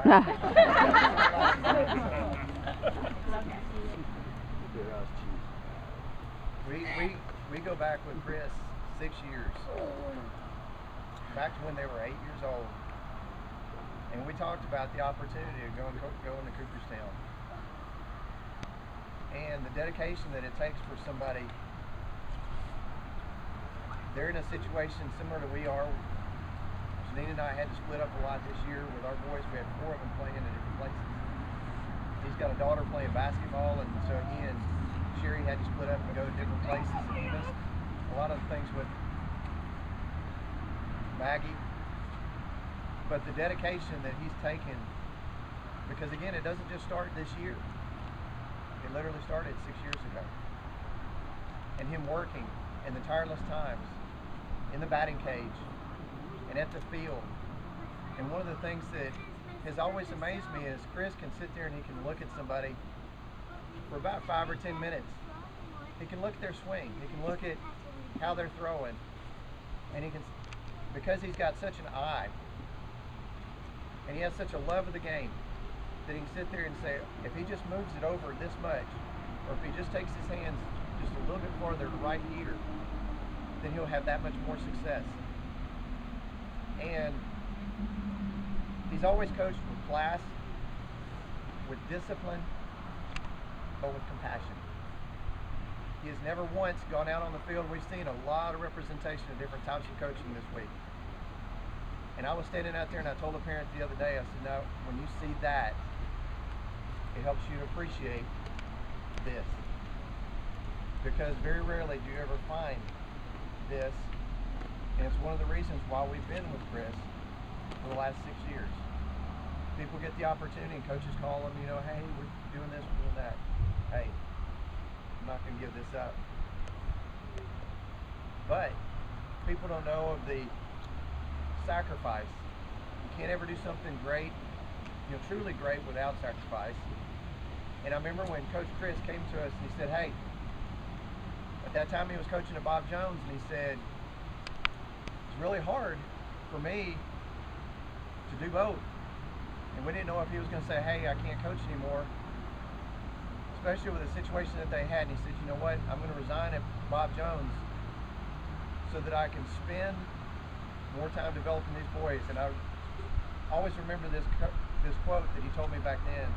We go back with Chris 6 years, back to when they were 8 years old, and we talked about the opportunity of going to Cooperstown and the dedication that it takes for somebody. They're in a situation similar to we are. Janine and I had to split up a lot this year with our boys. We had 4 of them playing in different places. He's got a daughter playing basketball, and so he and Sherry had to split up and go to different places, and he missed a lot of things with Maggie. But the dedication that he's taken, because again, it doesn't just start this year. It literally started 6 years ago. And him working in the tireless times, in the batting cage, and at the field. And one of the things that has always amazed me is Chris can sit there and he can look at somebody for about 5 or 10 minutes. He can look at their swing. He can look at how they're throwing. And he can, because he's got such an eye, and he has such a love of the game, that he can sit there and say, if he just moves it over this much, or if he just takes his hands just a little bit farther to right here, then he'll have that much more success. And he's always coached with class, with discipline, but with compassion. He has never once gone out on the field. We've seen a lot of representation of different types of coaching this week. And I was standing out there and I told a parent the other day, I said, no, when you see that, it helps you to appreciate this. Because very rarely do you ever find this. And it's one of the reasons why we've been with Chris for the last 6 years. People get the opportunity and coaches call them, you know, hey, we're doing this, we're doing that. Hey, I'm not going to give this up. But people don't know of the sacrifice. You can't ever do something great, you know, truly great without sacrifice. And I remember when Coach Chris came to us and he said, hey, at that time he was coaching at Bob Jones, and he said, it's really hard for me to do both. And we didn't know if he was going to say, hey, I can't coach anymore, especially with the situation that they had. And he said, you know what, I'm going to resign at Bob Jones so that I can spend more time developing these boys. And I always remember this quote that he told me back then.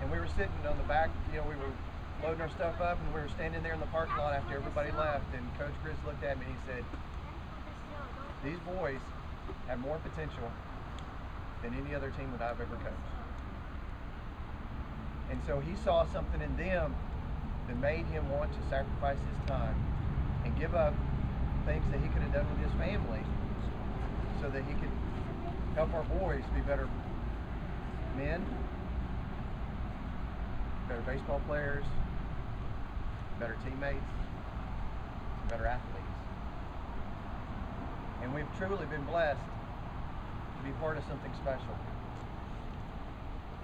And we were sitting on the back, you know, we were loading our stuff up, and we were standing there in the parking lot after everybody left, and Coach Chris looked at me and he said, these boys have more potential than any other team that I've ever coached. And so he saw something in them that made him want to sacrifice his time and give up things that he could have done with his family so that he could help our boys be better men, better baseball players, better teammates, better athletes. And we've truly been blessed to be part of something special.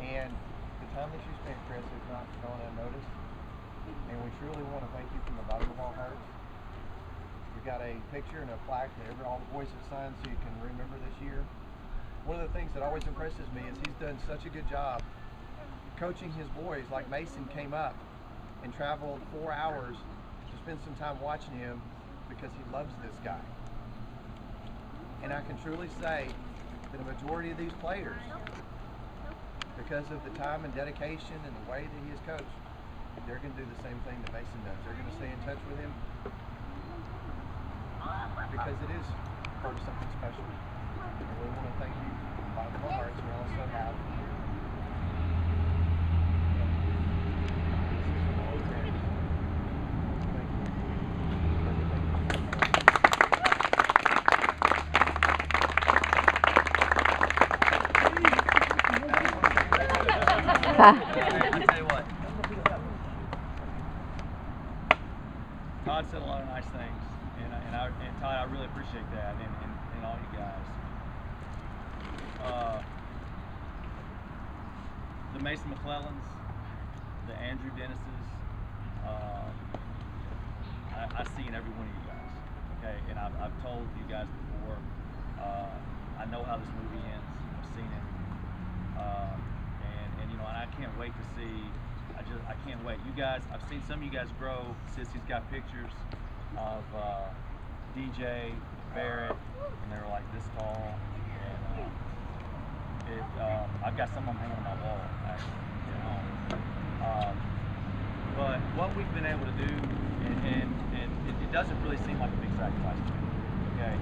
And the time that you spent, Chris, is not gone unnoticed. And we truly want to thank you from the bottom of our hearts. We've got a picture and a plaque that all the boys have signed so you can remember this year. One of the things that always impresses me is he's done such a good job coaching his boys. Like Mason came up and traveled 4 hours to spend some time watching him because he loves this guy. And I can truly say that a majority of these players, because of the time and dedication and the way that he has coached, they're going to do the same thing that Mason does. They're going to stay in touch with him because it is part of something special. And we want to thank you from the bottom of our hearts. We also have I tell you what, Todd said a lot of nice things, and Todd, I really appreciate that, and all you guys. The Mason McClellans, the Andrew Dennises, I see in every one of you guys, okay, and I've told you guys before, I know how this movie ends, I've seen it. And you know, and I can't wait to see. I can't wait. You guys, I've seen some of you guys grow. Sissy's got pictures of DJ, Barrett, and they were like this tall. And I've got some of them hanging on my wall, actually, at home. But what we've been able to do, and it doesn't really seem like a big sacrifice to me. Okay,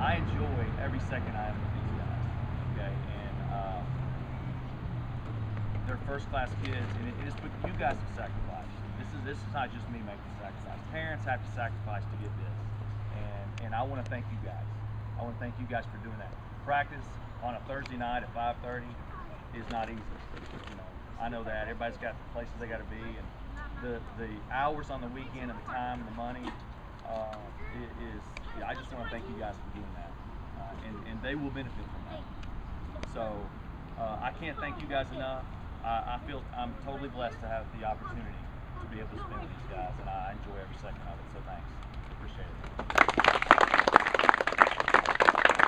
I enjoy every second I am with these guys. Okay, and they're first-class kids, and it's what you guys have sacrificed. This is not just me making the sacrifice. Parents have to sacrifice to get this, and I want to thank you guys. I want to thank you guys for doing that. Practice on a Thursday night at 5:30 is not easy. You know, I know that everybody's got places they got to be, and the hours on the weekend and the time and the money I just want to thank you guys for doing that, and they will benefit from that. So I can't thank you guys enough. I feel I'm totally blessed to have the opportunity to be able to spend with these guys, and I enjoy every second of it. So thanks, appreciate it.